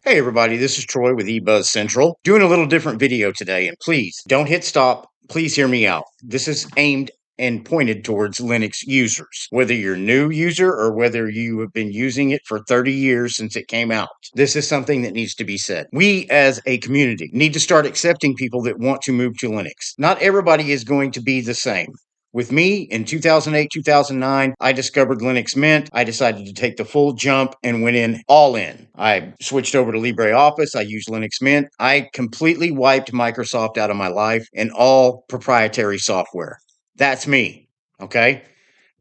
Hey everybody, this is Troy with eBuzz Central, doing a little different video today, and please don't hit stop. Please hear me out. This is aimed and pointed towards Linux users, whether you're a new user or whether you have been using it for 30 years since it came out. This is something that needs to be said. We as a community need to start accepting people that want to move to Linux. Not everybody is going to be the same. With me in 2008, 2009, I discovered Linux Mint. I decided to take the full jump and went in all in. I switched over to LibreOffice. I used Linux Mint. I completely wiped Microsoft out of my life and all proprietary software. That's me. Okay.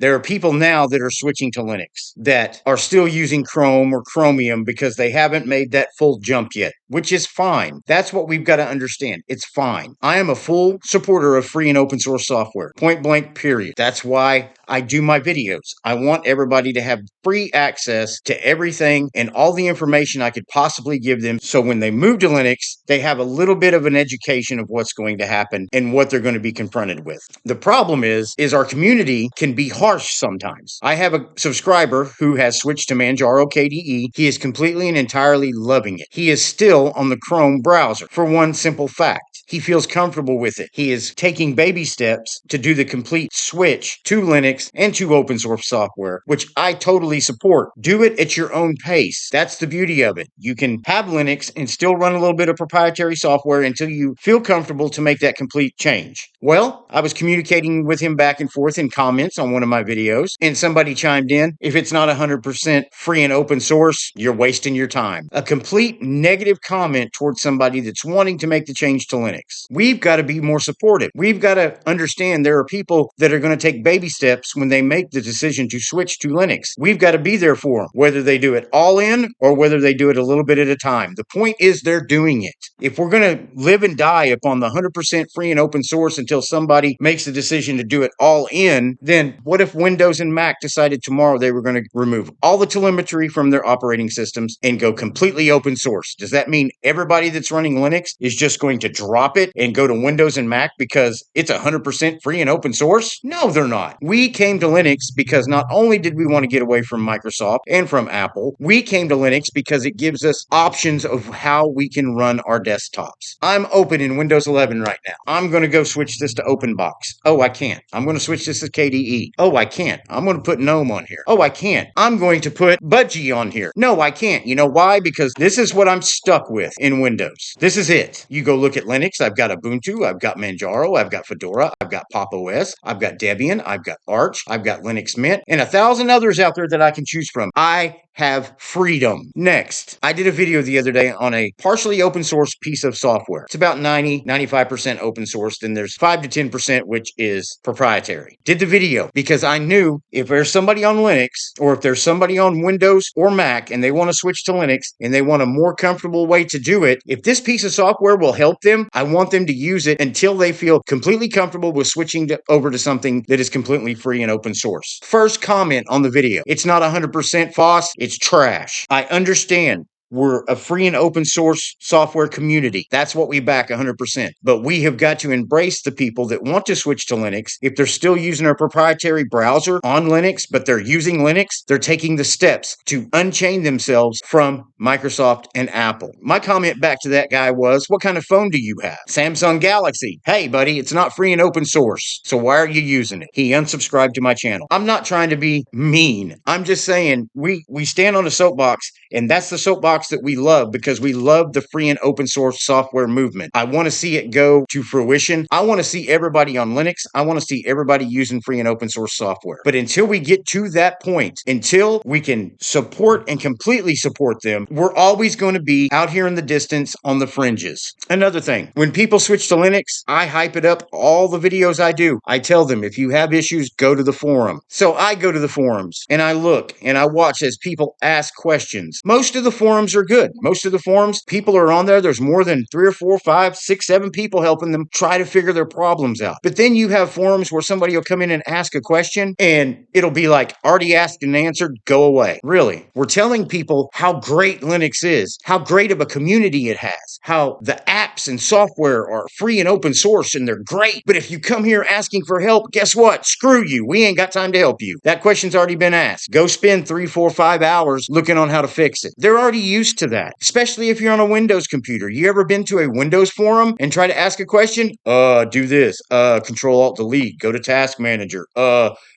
There are people now that are switching to Linux that are still using Chrome or Chromium because they haven't made that full jump yet, which is fine. That's what we've got to understand. It's fine. I am a full supporter of free and open source software, point blank, period. That's why I do my videos. I want everybody to have free access to everything and all the information I could possibly give them. So when they move to Linux, they have a little bit of an education of what's going to happen and what they're going to be confronted with. The problem is our community can be harsh sometimes. I have a subscriber who has switched to Manjaro KDE. He is completely and entirely loving it. He is still on the Chrome browser for one simple fact. He feels comfortable with it. He is taking baby steps to do the complete switch to Linux and to open source software, which I totally support. Do it at your own pace. That's the beauty of it. You can have Linux and still run a little bit of proprietary software until you feel comfortable to make that complete change. Well, I was communicating with him back and forth in comments on one of my videos, and somebody chimed in, if it's not 100% free and open source, you're wasting your time. A complete negative comment towards somebody that's wanting to make the change to Linux. We've got to be more supportive. We've got to understand there are people that are going to take baby steps when they make the decision to switch to Linux. We've got to be there for them, whether they do it all in or whether they do it a little bit at a time. The point is they're doing it. If we're going to live and die upon the 100% free and open source until somebody makes the decision to do it all in, then what if Windows and Mac decided tomorrow they were going to remove all the telemetry from their operating systems and go completely open source? Does that mean everybody that's running Linux is just going to drop it and go to Windows and Mac because it's 100% free and open source? No, they're not. We came to Linux because not only did we want to get away from Microsoft and from Apple, we came to Linux because it gives us options of how we can run our desktops. I'm open in Windows 11 right now. I'm going to go switch this to OpenBox. Oh, I can't. I'm going to switch this to KDE. Oh, I can't. I'm going to put GNOME on here. Oh, I can't. I'm going to put Budgie on here. No, I can't. You know why? Because this is what I'm stuck with in Windows. This is it. You go look at Linux. I've got Ubuntu. I've got Manjaro. I've got Fedora. I've got Pop! OS. I've got Debian. I've got Arch. I've got Linux Mint and 1,000 others out there that I can choose from. I have freedom. Next, I did a video the other day on a partially open source piece of software. It's about 95% open source. Then there's 5 to 10% which is proprietary. Did the video because I knew if there's somebody on Linux or if there's somebody on Windows or Mac and they want to switch to Linux and they want a more comfortable way to do it, if this piece of software will help them, I want them to use it until they feel completely comfortable with switching over to something that is completely free and open source. First comment on the video. It's not 100% FOSS. It's trash. I understand. We're a free and open source software community. That's what we back 100%. But we have got to embrace the people that want to switch to Linux. If they're still using our proprietary browser on Linux, but they're using Linux, they're taking the steps to unchain themselves from Microsoft and Apple. My comment back to that guy was, what kind of phone do you have? Samsung Galaxy. Hey, buddy, it's not free and open source. So why are you using it? He unsubscribed to my channel. I'm not trying to be mean. I'm just saying we stand on a soapbox, and that's the soapbox that we love because we love the free and open source software movement. I want to see it go to fruition. I want to see everybody on Linux. I want to see everybody using free and open source software. But until we get to that point, until we can support and completely support them, we're always going to be out here in the distance on the fringes. Another thing, when people switch to Linux, I hype it up all the videos I do. I tell them, if you have issues, go to the forum. So I go to the forums and I look and I watch as people ask questions. Most of the forums are good. Most of the forums, people are on there. There's more than 3 or 4, 5, 6, 7 people helping them try to figure their problems out. But then you have forums where somebody will come in and ask a question and it'll be like, already asked and answered, go away. Really? We're telling people how great Linux is, how great of a community it has, how the apps and software are free and open source and they're great. But if you come here asking for help, guess what? Screw you. We ain't got time to help you. That question's already been asked. Go spend 3, 4, 5 hours looking on how to fix it. They're already used to that, especially if you're on a Windows computer. You ever been to a Windows forum and try to ask a question? Do this, Control Alt Delete, go to Task Manager,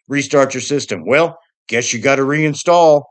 restart your system. Well, guess you got to reinstall.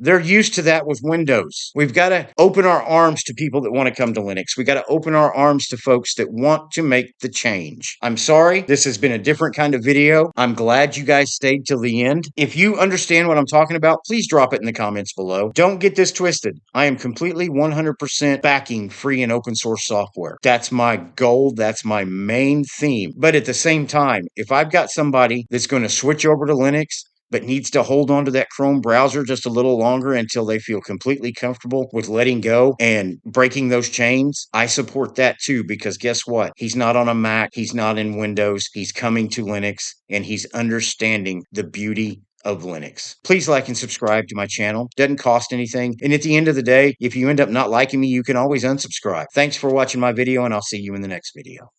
They're used to that with Windows. We've got to open our arms to people that want to come to Linux. We got to open our arms to folks that want to make the change. I'm sorry, this has been a different kind of video. I'm glad you guys stayed till the end. If you understand what I'm talking about, please drop it in the comments below. Don't get this twisted. I am completely 100% backing free and open source software. That's my goal. That's my main theme. But at the same time, if I've got somebody that's going to switch over to Linux, but needs to hold on to that Chrome browser just a little longer until they feel completely comfortable with letting go and breaking those chains, I support that too, because guess what? He's not on a Mac, he's not in Windows, he's coming to Linux, and he's understanding the beauty of Linux. Please like and subscribe to my channel. Doesn't cost anything. And at the end of the day, if you end up not liking me, you can always unsubscribe. Thanks for watching my video, and I'll see you in the next video.